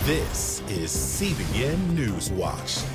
This is CBN NewsWatch.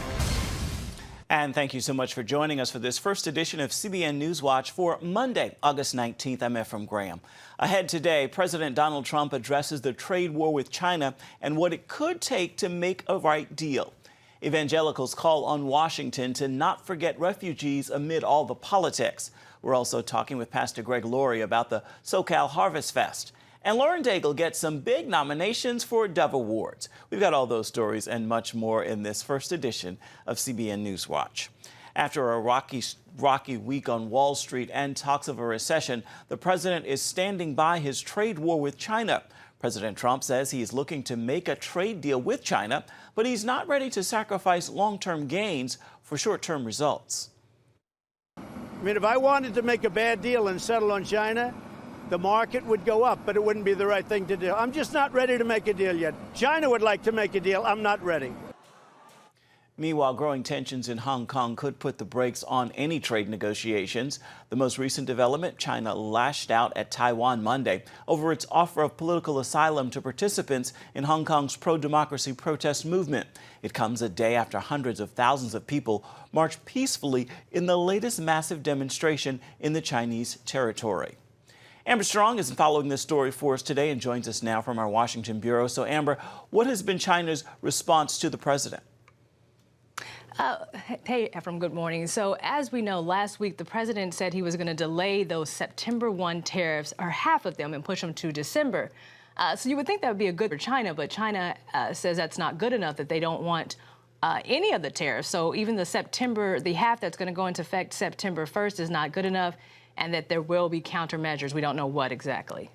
And thank you so much for joining us for this first edition of CBN NewsWatch for Monday, August 19th. I'm Ephraim Graham. Ahead today, President Donald Trump addresses the trade war with China and what it could take to make a right deal. Evangelicals call on Washington to not forget refugees amid all the politics. We're also talking with Pastor Greg Laurie about the SoCal Harvest Fest. And Lauren Daigle gets some big nominations for Dove Awards. We've got all those stories and much more in this first edition of CBN NewsWatch. After a rocky week on Wall Street and talks of a recession, the president is standing by his trade war with China. President Trump says he is looking to make a trade deal with China, but he's not ready to sacrifice long-term gains for short-term results. I mean, if I wanted to make a bad deal and settle on China, the market would go up, but it wouldn't be the right thing to do. I'm just not ready to make a deal yet. China would like to make a deal. I'm not ready. Meanwhile, growing tensions in Hong Kong could put the brakes on any trade negotiations. The most recent development, China lashed out at Taiwan Monday over its offer of political asylum to participants in Hong Kong's pro-democracy protest movement. It comes a day after hundreds of thousands of people marched peacefully in the latest massive demonstration in the Chinese territory. Amber Strong is following this story for us today and joins us now from our Washington bureau. So, Amber, what has been China's response to the president? Hey, Ephraim, good morning. So as we know, last week, the president said he was going to delay those September 1 tariffs, or half of them, and push them to December. So you would think that would be a good for China, but China says that's not good enough, that they don't want any of the tariffs. So even the half that's going to go into effect September 1st is not good enough, and that there will be countermeasures. We don't know what exactly.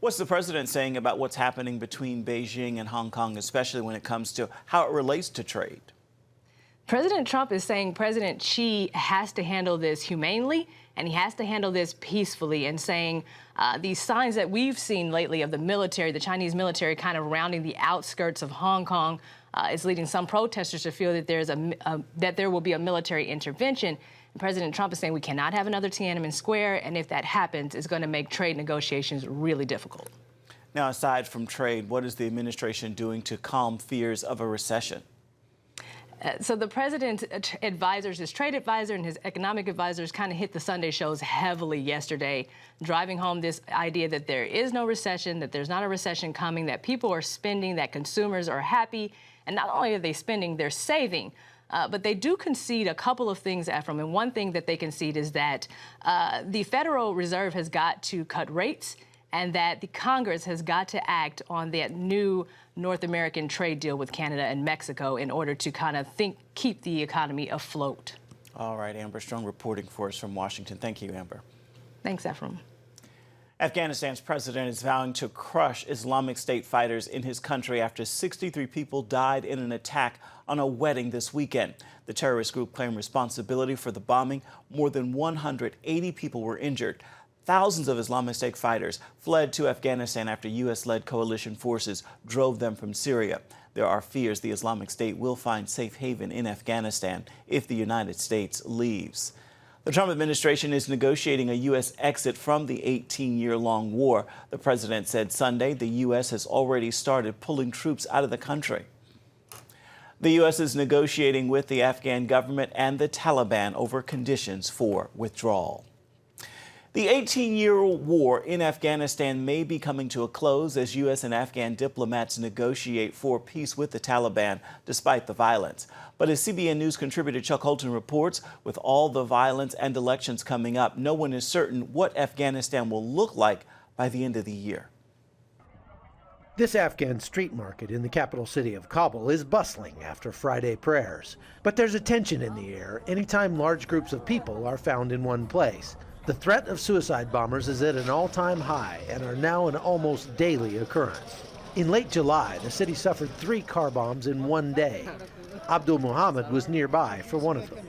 What's the president saying about what's happening between Beijing and Hong Kong, especially when it comes to how it relates to trade? President Trump is saying President Xi has to handle this humanely, and he has to handle this peacefully, and saying these signs that we've seen lately of the military, the Chinese military kind of rounding the outskirts of Hong Kong, is leading some protesters to feel that that there will be a military intervention. And President Trump is saying we cannot have another Tiananmen Square, and if that happens, it's going to make trade negotiations really difficult. Now, aside from trade, what is the administration doing to calm fears of a recession? So the president's advisors, his trade advisor and his economic advisors, kind of hit the Sunday shows heavily yesterday, driving home this idea that there is no recession, that there's not a recession coming, that people are spending, that consumers are happy. And not only are they spending, they're saving. But they do concede a couple of things, Ephraim. And one thing that they concede is that the Federal Reserve has got to cut rates, and that the Congress has got to act on that new North American trade deal with Canada and Mexico in order to kind of keep the economy afloat. All right, Amber Strong reporting for us from Washington. Thank you, Amber. Thanks, Ephraim. Afghanistan's president is vowing to crush Islamic State fighters in his country after 63 people died in an attack on a wedding this weekend. The terrorist group claimed responsibility for the bombing. More than 180 people were injured. Thousands of Islamic State fighters fled to Afghanistan after U.S.-led coalition forces drove them from Syria. There are fears the Islamic State will find safe haven in Afghanistan if the United States leaves. The Trump administration is negotiating a U.S. exit from the 18-year-long war. The president said Sunday the U.S. has already started pulling troops out of the country. The U.S. is negotiating with the Afghan government and the Taliban over conditions for withdrawal. The 18-year war in Afghanistan may be coming to a close as U.S. and Afghan diplomats negotiate for peace with the Taliban despite the violence. But as CBN News contributor Chuck Holton reports, with all the violence and elections coming up, no one is certain what Afghanistan will look like by the end of the year. This Afghan street market in the capital city of Kabul is bustling after Friday prayers. But there's a tension in the air anytime large groups of people are found in one place. The threat of suicide bombers is at an all-time high and are now an almost daily occurrence. In late July, the city suffered 3 car bombs in one day. Abdul Muhammad was nearby for one of them.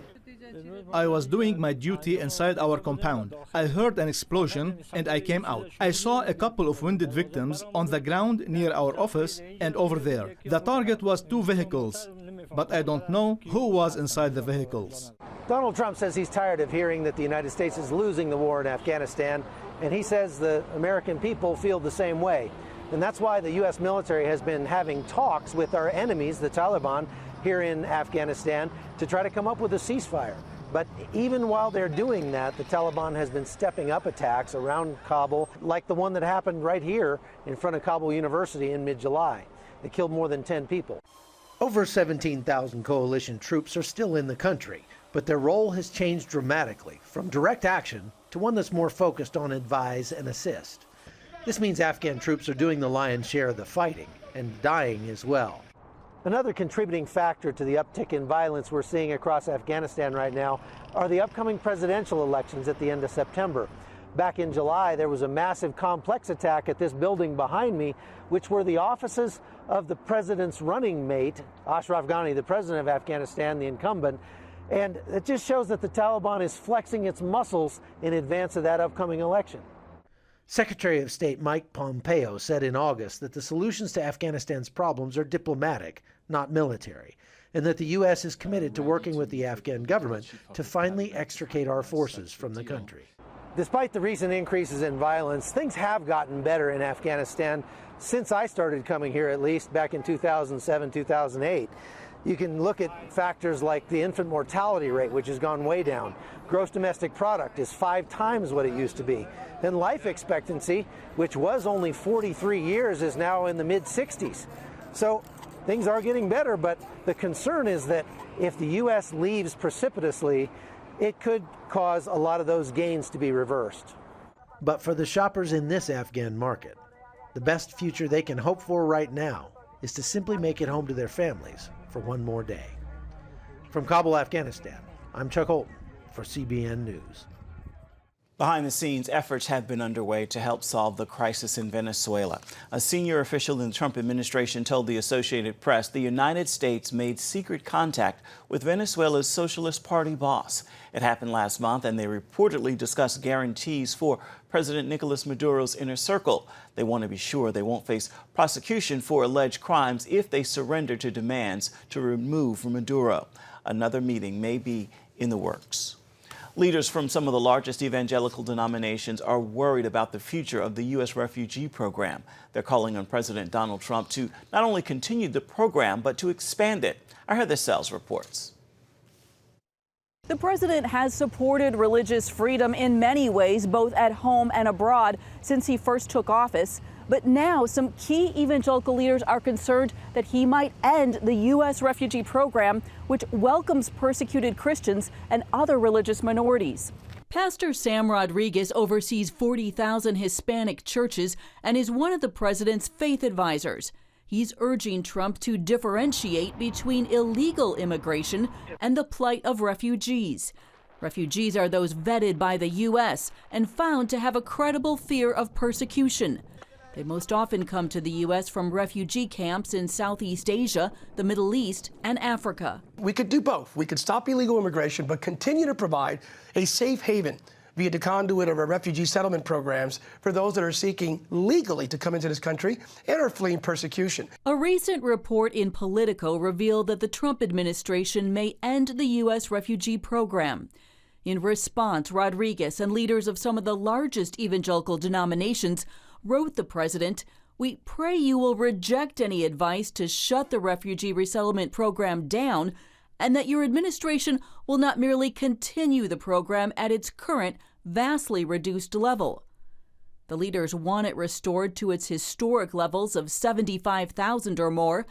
I was doing my duty inside our compound. I heard an explosion and I came out. I saw a couple of wounded victims on the ground near our office and over there. The target was 2 vehicles, but I don't know who was inside the vehicles. Donald Trump says he's tired of hearing that the United States is losing the war in Afghanistan, and he says the American people feel the same way. And that's why the U.S. military has been having talks with our enemies, the Taliban, here in Afghanistan, to try to come up with a ceasefire. But even while they're doing that, the Taliban has been stepping up attacks around Kabul, like the one that happened right here in front of Kabul University in mid-July. They killed more than 10 people. Over 17,000 coalition troops are still in the country, but their role has changed dramatically from direct action to one that's more focused on advise and assist. This means Afghan troops are doing the lion's share of the fighting and dying as well. Another contributing factor to the uptick in violence we're seeing across Afghanistan right now are the upcoming presidential elections at the end of September. Back in July, there was a massive complex attack at this building behind me, which were the offices of the president's running mate, Ashraf Ghani, the president of Afghanistan, the incumbent. And it just shows that the Taliban is flexing its muscles in advance of that upcoming election. Secretary of State Mike Pompeo said in August that the solutions to Afghanistan's problems are diplomatic, not military, and that the U.S. is committed to working with the Afghan government to finally extricate our forces from the country. Despite the recent increases in violence, things have gotten better in Afghanistan since I started coming here, at least back in 2007, 2008. You can look at factors like the infant mortality rate, which has gone way down. Gross domestic product is 5 times what it used to be. And life expectancy, which was only 43 years, is now in the mid-60s. So things are getting better, but the concern is that if the U.S. leaves precipitously, it could cause a lot of those gains to be reversed. But for the shoppers in this Afghan market, the best future they can hope for right now is to simply make it home to their families for one more day. From Kabul, Afghanistan, I'm Chuck Holton for CBN News. Behind the scenes, efforts have been underway to help solve the crisis in Venezuela. A senior official in the Trump administration told the Associated Press the United States made secret contact with Venezuela's Socialist Party boss. It happened last month, and they reportedly discussed guarantees for President Nicolas Maduro's inner circle. They want to be sure they won't face prosecution for alleged crimes if they surrender to demands to remove Maduro. Another meeting may be in the works. Leaders from some of the largest evangelical denominations are worried about the future of the U.S. Refugee Program. They're calling on President Donald Trump to not only continue the program, but to expand it. Our Heather Sells reports. The president has supported religious freedom in many ways, both at home and abroad, since he first took office. But now some key evangelical leaders are concerned that he might end the U.S. Refugee Program, which welcomes persecuted Christians and other religious minorities. Pastor Sam Rodriguez oversees 40,000 Hispanic churches and is one of the president's faith advisors. He's urging Trump to differentiate between illegal immigration and the plight of refugees. Refugees are those vetted by the U.S. and found to have a credible fear of persecution. They most often come to the U.S. from refugee camps in Southeast Asia, the Middle East, and Africa. We could do both. We could stop illegal immigration, but continue to provide a safe haven via the conduit of our refugee settlement programs for those that are seeking legally to come into this country and are fleeing persecution. A recent report in Politico revealed that the Trump administration may end the U.S. Refugee Program. In response, Rodriguez and leaders of some of the largest evangelical denominations wrote the president, "We pray you will reject any advice to shut the refugee resettlement program down and that your administration will not merely continue the program at its current, vastly reduced level." The leaders want it restored to its historic levels of 75,000 or more.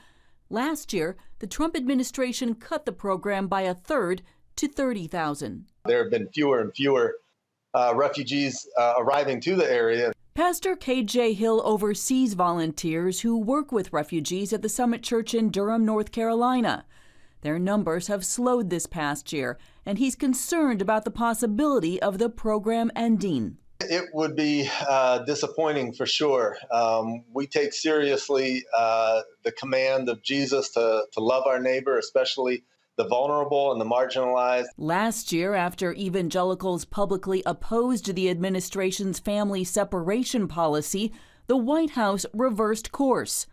Last year, the Trump administration cut the program by a third to 30,000. There have been fewer and fewer refugees arriving to the area. Pastor K.J. Hill oversees volunteers who work with refugees at the Summit Church in Durham, North Carolina. Their numbers have slowed this past year, and he's concerned about the possibility of the program ending. It would be disappointing for sure. We take seriously the command of Jesus to love our neighbor, especially the vulnerable and the marginalized. Last year, after evangelicals publicly opposed the administration's family separation policy, the White House reversed course.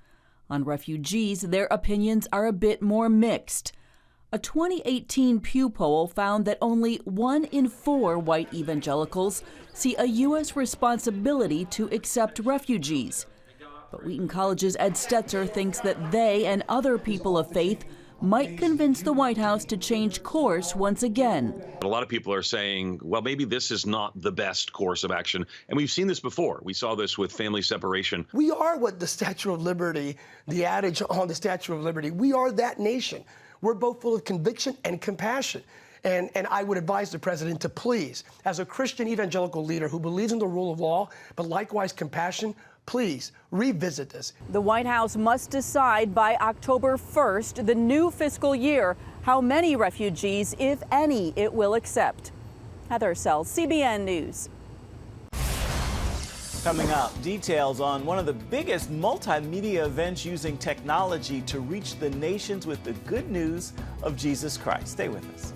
On refugees, their opinions are a bit more mixed. A 2018 Pew poll found that only 1 in 4 white evangelicals see a U.S. responsibility to accept refugees. But Wheaton College's Ed Stetzer thinks that they and other people of faith might convince the White House to change course once again. A lot of people are saying, well, maybe this is not the best course of action. And we've seen this before. We saw this with family separation. We are what the Statue of Liberty, the adage on the Statue of Liberty, we are that nation. We're both full of conviction and compassion. And I would advise the president to please, as a Christian evangelical leader who believes in the rule of law, but likewise compassion, please revisit this. The White House must decide by October 1st, the new fiscal year, how many refugees, if any, it will accept. Heather Sells, CBN News. Coming up, details on one of the biggest multimedia events using technology to reach the nations with the good news of Jesus Christ. Stay with us.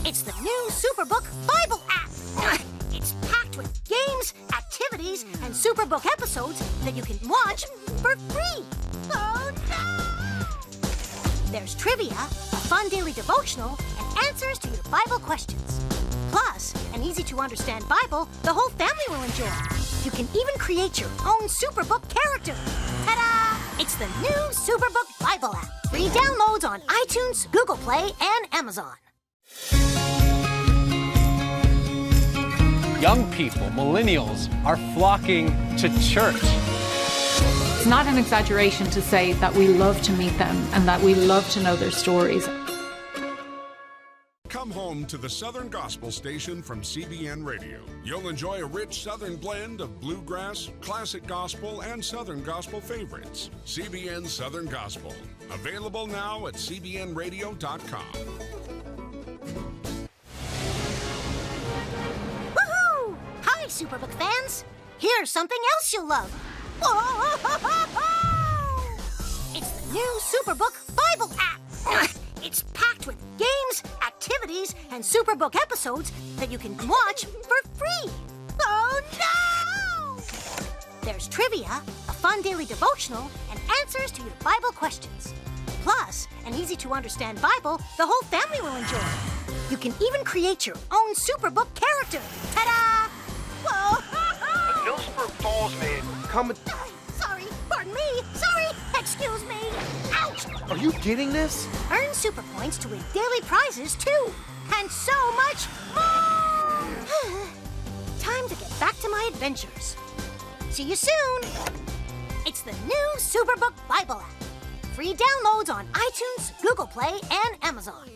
It's the new Superbook Bible app. It's packed with games, activities, and Superbook episodes that you can watch for free. Oh, no! There's trivia, a fun daily devotional, and answers to your Bible questions. Plus, an easy-to-understand Bible the whole family will enjoy. You can even create your own Superbook character. Ta-da! It's the new Superbook Bible app. Free downloads on iTunes, Google Play, and Amazon. Young people, millennials, are flocking to church. It's not an exaggeration to say that we love to meet them and that we love to know their stories. Come home to the Southern Gospel Station from CBN Radio. You'll enjoy a rich Southern blend of bluegrass, classic gospel, and Southern gospel favorites. CBN Southern Gospel. Available now at cbnradio.com. Woohoo! Hi, Superbook fans. Here's something else you'll love. It's the new Superbook Bible app. It's packed with games, activities, and Superbook episodes that you can watch for free. Oh, no! There's trivia, a fun daily devotional, and answers to your Bible questions. Plus, an easy-to-understand Bible the whole family will enjoy. You can even create your own Superbook character. Ta-da! Whoa! Millsburg Falls man, come. Sorry, pardon me. Sorry, excuse me. Ouch! Are you getting this? Earn super points to win daily prizes, too. And so much more! Time to get back to my adventures. See you soon! It's the new Superbook Bible app. Free downloads on iTunes, Google Play, and Amazon.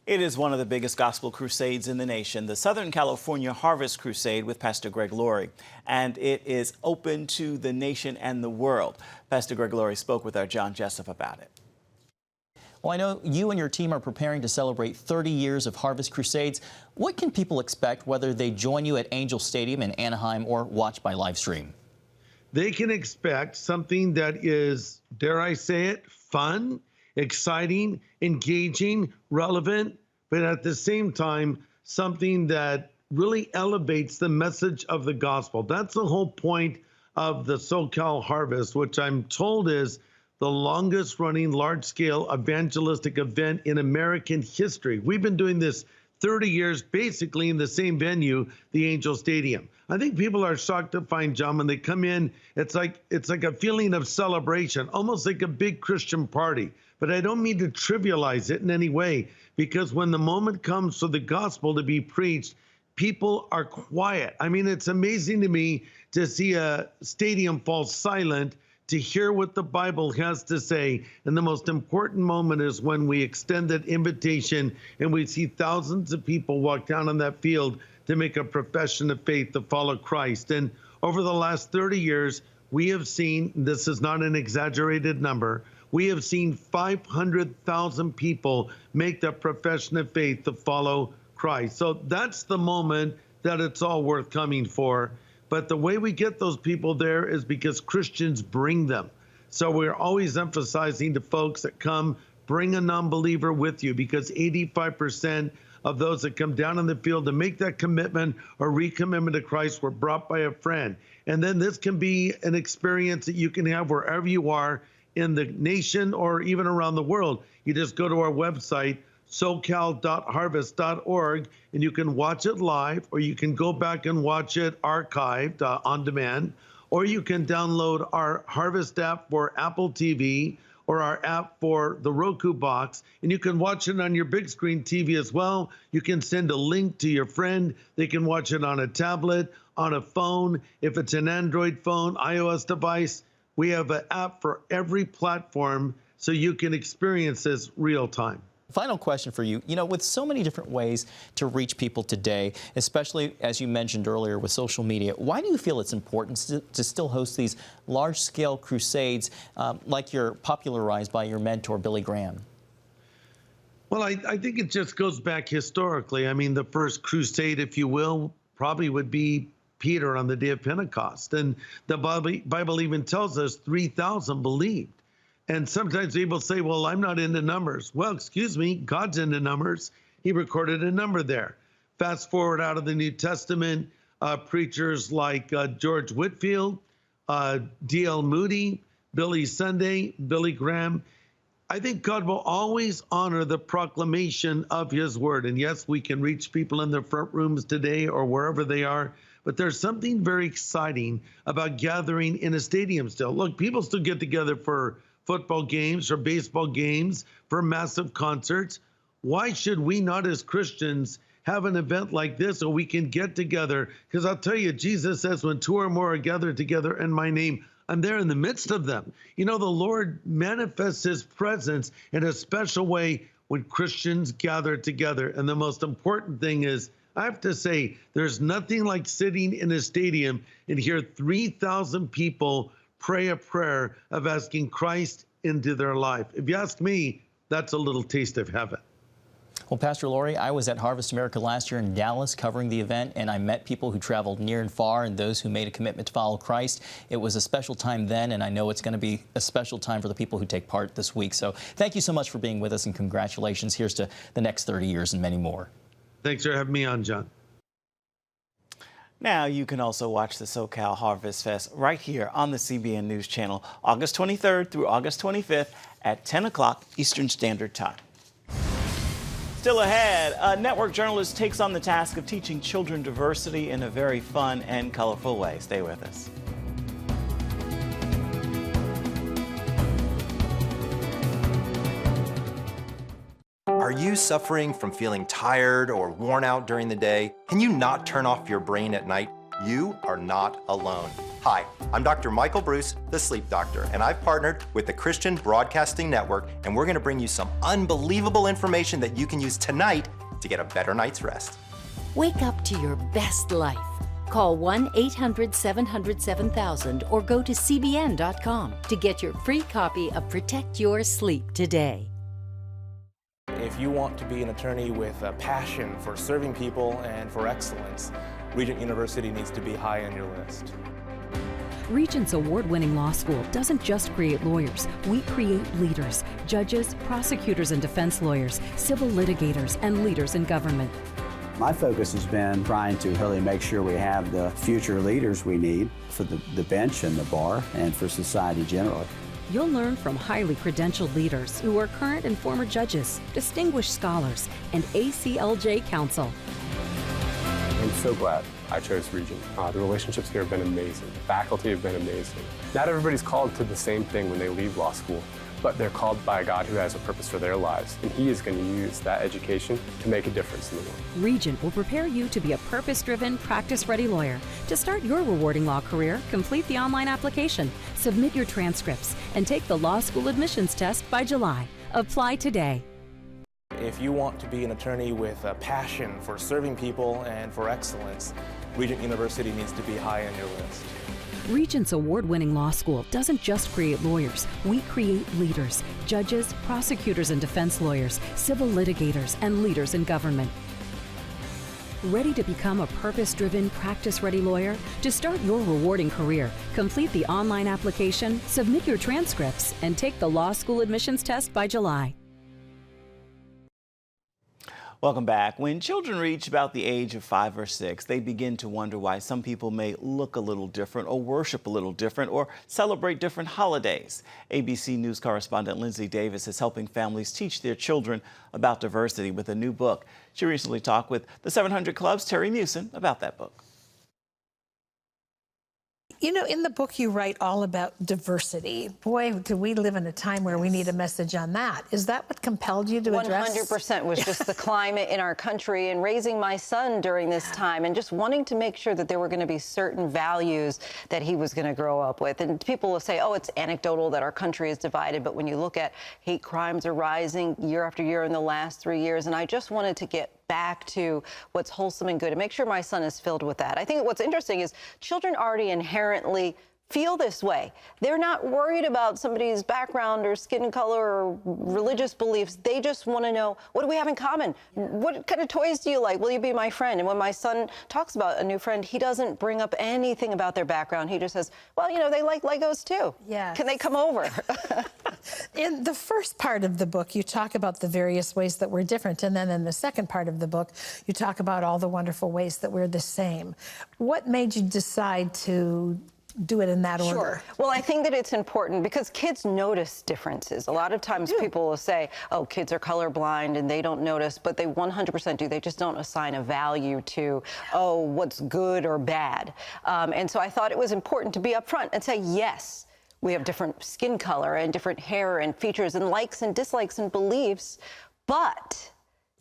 It is one of the biggest gospel crusades in the nation, the Southern California Harvest Crusade with Pastor Greg Laurie. And it is open to the nation and the world. Pastor Greg Laurie spoke with our John Jessup about it. Well, I know you and your team are preparing to celebrate 30 years of Harvest Crusades. What can people expect whether they join you at Angel Stadium in Anaheim or watch by live stream? They can expect something that is, dare I say it, fun, exciting, engaging, relevant, but at the same time, something that really elevates the message of the gospel. That's the whole point of the SoCal Harvest, which I'm told is the longest running large-scale evangelistic event in American history. We've been doing this 30 years, basically in the same venue, the Angel Stadium. I think people are shocked to find, John, when they come in, it's like a feeling of celebration, almost like a big Christian party. But I don't mean to trivialize it in any way, because when the moment comes for the gospel to be preached, people are quiet. I mean, it's amazing to me to see a stadium fall silent to hear what the Bible has to say. And the most important moment is when we extend that invitation and we see thousands of people walk down on that field to make a profession of faith to follow Christ. And over the last 30 years, we have seen, this is not an exaggerated number, we have seen 500,000 people make the profession of faith to follow Christ. So that's the moment that it's all worth coming for. But the way we get those people there is because Christians bring them. So we're always emphasizing to folks that come, bring a non-believer with you, because 85% of those that come down in the field to make that commitment or recommitment to Christ were brought by a friend. And then this can be an experience that you can have wherever you are in the nation or even around the world. You just go to our website, socal.harvest.org, and you can watch it live, or you can go back and watch it archived on demand, or you can download our Harvest app for Apple TV or our app for the Roku box, and you can watch it on your big screen TV as well. You can send a link to your friend. They can watch it on a tablet, on a phone. If it's an Android phone, iOS device, we have an app for every platform so you can experience this real time. Final question for you. You know, with so many different ways to reach people today, especially as you mentioned earlier with social media, why do you feel it's important to still host these large-scale crusades like you're popularized by your mentor, Billy Graham? Well, I think it just goes back historically. I mean, the first crusade, if you will, probably would be Peter on the day of Pentecost. And the Bible even tells us 3,000 believed. And sometimes people say, well, I'm not into numbers. Well, excuse me, God's into numbers. He recorded a number there. Fast forward out of the New Testament, preachers like George Whitefield, D.L. Moody, Billy Sunday, Billy Graham. I think God will always honor the proclamation of his word. And yes, we can reach people in their front rooms today or wherever they are. But there's something very exciting about gathering in a stadium still. Look, people still get together for football games or baseball games, for massive concerts. Why should we not as Christians have an event like this so we can get together? Because I'll tell you, Jesus says, when two or more are gathered together in my name, I'm there in the midst of them. You know, the Lord manifests his presence in a special way when Christians gather together. And the most important thing is, I have to say, there's nothing like sitting in a stadium and hear 3,000 people pray a prayer of asking Christ into their life. If you ask me, that's a little taste of heaven. Well, Pastor Laurie, I was at Harvest America last year in Dallas covering the event, and I met people who traveled near and far and those who made a commitment to follow Christ. It was a special time then, and I know it's going to be a special time for the people who take part this week. So thank you so much for being with us, and congratulations. Here's to the next 30 years and many more. Thanks for having me on, John. Now you can also watch the SoCal Harvest Fest right here on the CBN News Channel, August 23rd through August 25th at 10 o'clock Eastern Standard Time. Still ahead, a network journalist takes on the task of teaching children diversity in a very fun and colorful way. Stay with us. Are you suffering from feeling tired or worn out during the day? Can you not turn off your brain at night? You are not alone. Hi, I'm Dr. Michael Bruce, the Sleep Doctor, and I've partnered with the Christian Broadcasting Network, and we're going to bring you some unbelievable information that you can use tonight to get a better night's rest. Wake up to your best life. Call 1-800-700-7000 or go to cbn.com to get your free copy of Protect Your Sleep today. If you want to be an attorney with a passion for serving people and for excellence, Regent University needs to be high on your list. Regent's award-winning law school doesn't just create lawyers. We create leaders, judges, prosecutors and defense lawyers, civil litigators, and leaders in government. My focus has been trying to really make sure we have the future leaders we need for the bench and the bar and for society generally. You'll learn from highly credentialed leaders who are current and former judges, distinguished scholars, and ACLJ counsel. I'm so glad I chose Regent. The relationships here have been amazing. The faculty have been amazing. Not everybody's called to the same thing when they leave law school, but they're called by a God who has a purpose for their lives, and He is going to use that education to make a difference in the world. Regent will prepare you to be a purpose-driven, practice-ready lawyer. To start your rewarding law career, complete the online application, submit your transcripts, and take the law school admissions test by July. Apply today. If you want to be an attorney with a passion for serving people and for excellence, Regent University needs to be high on your list. Regents award-winning law school doesn't just create lawyers. We create leaders, judges, prosecutors and defense lawyers, civil litigators, and leaders in government. Ready to become a purpose-driven, practice-ready lawyer? To start your rewarding career, complete the online application, submit your transcripts, and take the law school admissions test by July. Welcome back. When children reach about the age of 5 or 6, they begin to wonder why some people may look a little different or worship a little different or celebrate different holidays. ABC News correspondent Lindsay Davis is helping families teach their children about diversity with a new book. She recently talked with the 700 Club's Terry Mewson about that book. You know, in the book, you write all about diversity. Boy, do we live in a time where we need a message on that. Is that what compelled you to address? 100% was just the climate in our country and raising my son during this time and just wanting to make sure that there were going to be certain values that he was going to grow up with. And people will say, oh, it's anecdotal that our country is divided. But when you look at hate crimes are rising year after year in the last 3 years, and I just wanted to get back to what's wholesome and good and make sure my son is filled with that. I think what's interesting is children already inherently feel this way. They're not worried about somebody's background or skin color or religious beliefs. They just want to know, what do we have in common? What kind of toys do you like? Will you be my friend? And when my son talks about a new friend, he doesn't bring up anything about their background. He just says, well, you know, they like Legos too. Yeah. Can they come over? In the first part of the book, you talk about the various ways that we're different. And then in the second part of the book, you talk about all the wonderful ways that we're the same. What made you decide to do it in that order? Sure. Well, I think that it's important because kids notice differences. A lot of times people will say, oh, kids are colorblind and they don't notice, but they 100% do. They just don't assign a value to, oh, what's good or bad. And so I thought it was important to be upfront and say, yes, we have different skin color and different hair and features and likes and dislikes and beliefs, but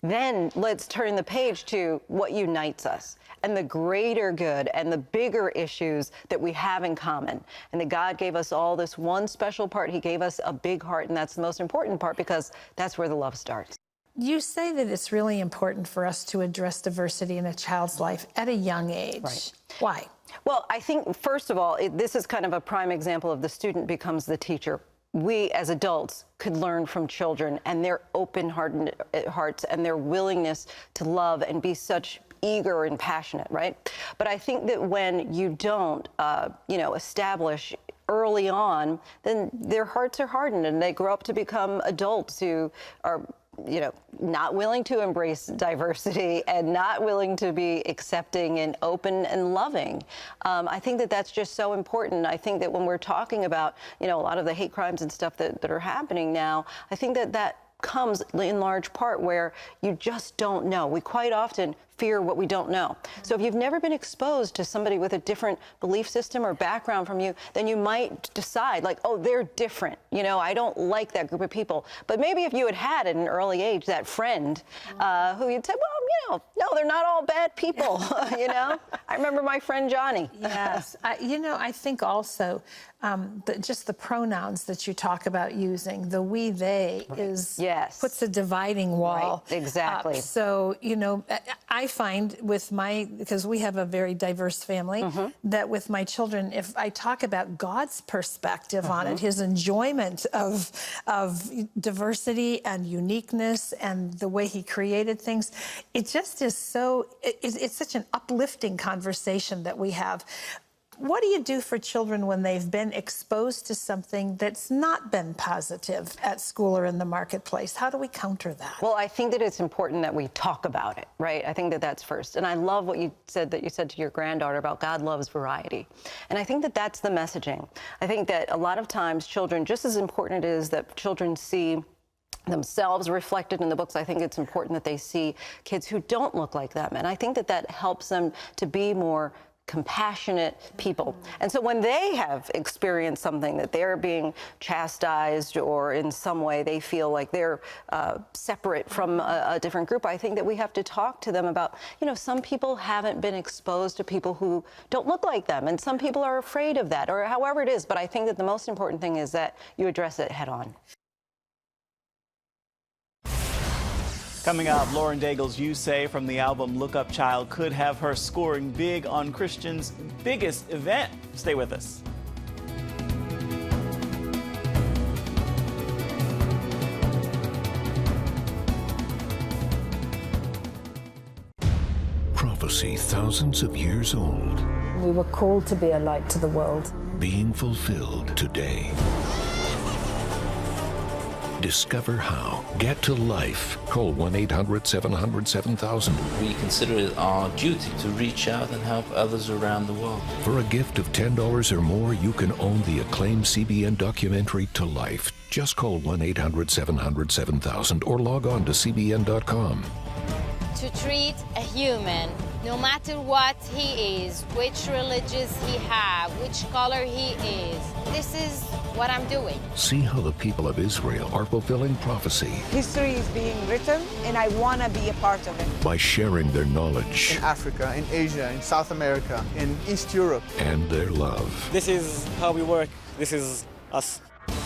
then let's turn the page to what unites us and the greater good and the bigger issues that we have in common. And that God gave us all this one special part. He gave us a big heart, and that's the most important part because that's where the love starts. You say that it's really important for us to address diversity in a child's life at a young age. Right. Why? Well, I think, first of all, this is kind of a prime example of the student becomes the teacher. We, as adults, could learn from children and their open hearts and their willingness to love and be such eager and passionate, right? But I think that when you don't, establish early on, then their hearts are hardened and they grow up to become adults who are not willing to embrace diversity and not willing to be accepting and open and loving. I think that that's just so important. I think that when we're talking about, a lot of the hate crimes and stuff that are happening now, I think that comes in large part where you just don't know. We quite often fear what we don't know. So if you've never been exposed to somebody with a different belief system or background from you, then you might decide like, oh, they're different. I don't like that group of people. But maybe if you had at an early age that friend who you'd say, well, no, they're not all bad people. I remember my friend Johnny. Yes. I think also just the pronouns that you talk about using, the we, they puts a dividing wall. Right. Exactly. So, I find because we have a very diverse family, that with my children, if I talk about God's perspective on it, his enjoyment of diversity and uniqueness and the way he created things, it just is it's such an uplifting conversation that we have. What do you do for children when they've been exposed to something that's not been positive at school or in the marketplace? How do we counter that? Well, I think that it's important that we talk about it, right? I think that that's first. And I love what you said to your granddaughter about God loves variety. And I think that that's the messaging. I think that a lot of times children, just as important it is that children see themselves reflected in the books, I think it's important that they see kids who don't look like them. And I think that helps them to be more compassionate people. And so when they have experienced something that they're being chastised or in some way they feel like they're separate from a different group, I think that we have to talk to them about, some people haven't been exposed to people who don't look like them, and some people are afraid of that, or however it is. But I think that the most important thing is that you address it head on. Coming up, Lauren Daigle's You Say from the album Look Up Child could have her scoring big on Christian's biggest event. Stay with us. Prophecy thousands of years old. We were called to be a light to the world. Being fulfilled today. Discover how. Get to life. Call 1-800-700-7000. We consider it our duty to reach out and help others around the world. For a gift of $10 or more, you can own the acclaimed CBN documentary To Life. Just call 1-800-700-7000 or log on to CBN.com. To treat a human, no matter what he is, which religious he has, which color he is. This is what I'm doing. See how the people of Israel are fulfilling prophecy. History is being written, and I want to be a part of it. By sharing their knowledge. In Africa, in Asia, in South America, in East Europe. And their love. This is how we work. This is us.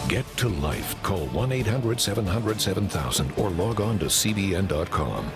Get to life. Call 1-800-700-7000 or log on to CBN.com.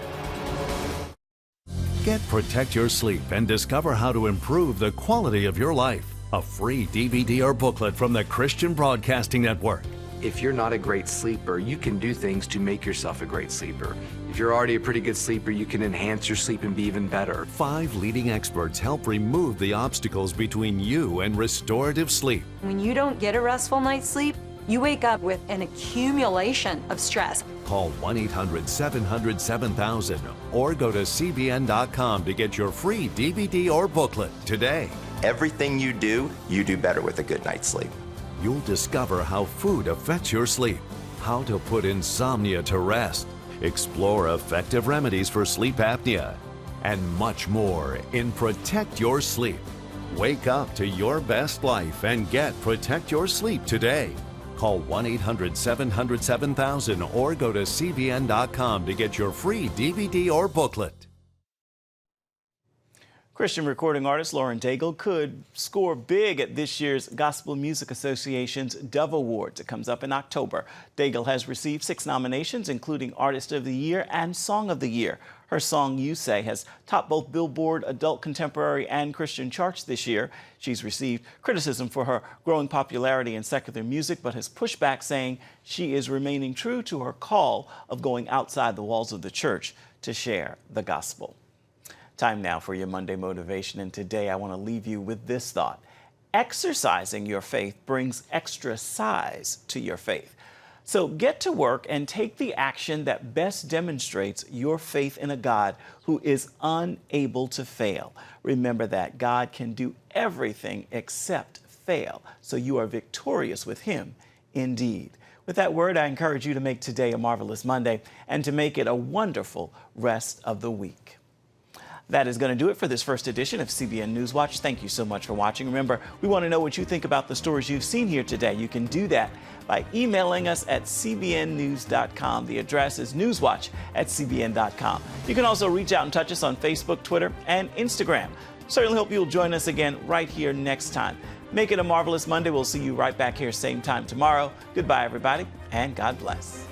Get Protect Your Sleep and discover how to improve the quality of your life. A free DVD or booklet from the Christian Broadcasting Network. If you're not a great sleeper, you can do things to make yourself a great sleeper. If you're already a pretty good sleeper, you can enhance your sleep and be even better. 5 leading experts help remove the obstacles between you and restorative sleep. When you don't get a restful night's sleep, you wake up with an accumulation of stress. Call 1-800-700-7000 or go to CBN.com to get your free DVD or booklet today. Everything you do better with a good night's sleep. You'll discover how food affects your sleep, how to put insomnia to rest, explore effective remedies for sleep apnea, and much more in Protect Your Sleep. Wake up to your best life and get Protect Your Sleep today. Call 1-800-700-7000 or go to CBN.com to get your free DVD or booklet. Christian recording artist Lauren Daigle could score big at this year's Gospel Music Association's Dove Awards. It comes up in October. Daigle has received 6 nominations, including Artist of the Year and Song of the Year. Her song, You Say, has topped both Billboard Adult Contemporary and Christian charts this year. She's received criticism for her growing popularity in secular music, but has pushed back, saying she is remaining true to her call of going outside the walls of the church to share the gospel. Time now for your Monday motivation, and today I want to leave you with this thought. Exercising your faith brings extra size to your faith. So get to work and take the action that best demonstrates your faith in a God who is unable to fail. Remember that God can do everything except fail, so you are victorious with Him indeed. With that word, I encourage you to make today a marvelous Monday and to make it a wonderful rest of the week. That is going to do it for this first edition of CBN NewsWatch. Thank you so much for watching. Remember, we want to know what you think about the stories you've seen here today. You can do that by emailing us at cbnnews.com. The address is newswatch@cbn.com. You can also reach out and touch us on Facebook, Twitter, and Instagram. Certainly hope you'll join us again right here next time. Make it a marvelous Monday. We'll see you right back here same time tomorrow. Goodbye, everybody, and God bless.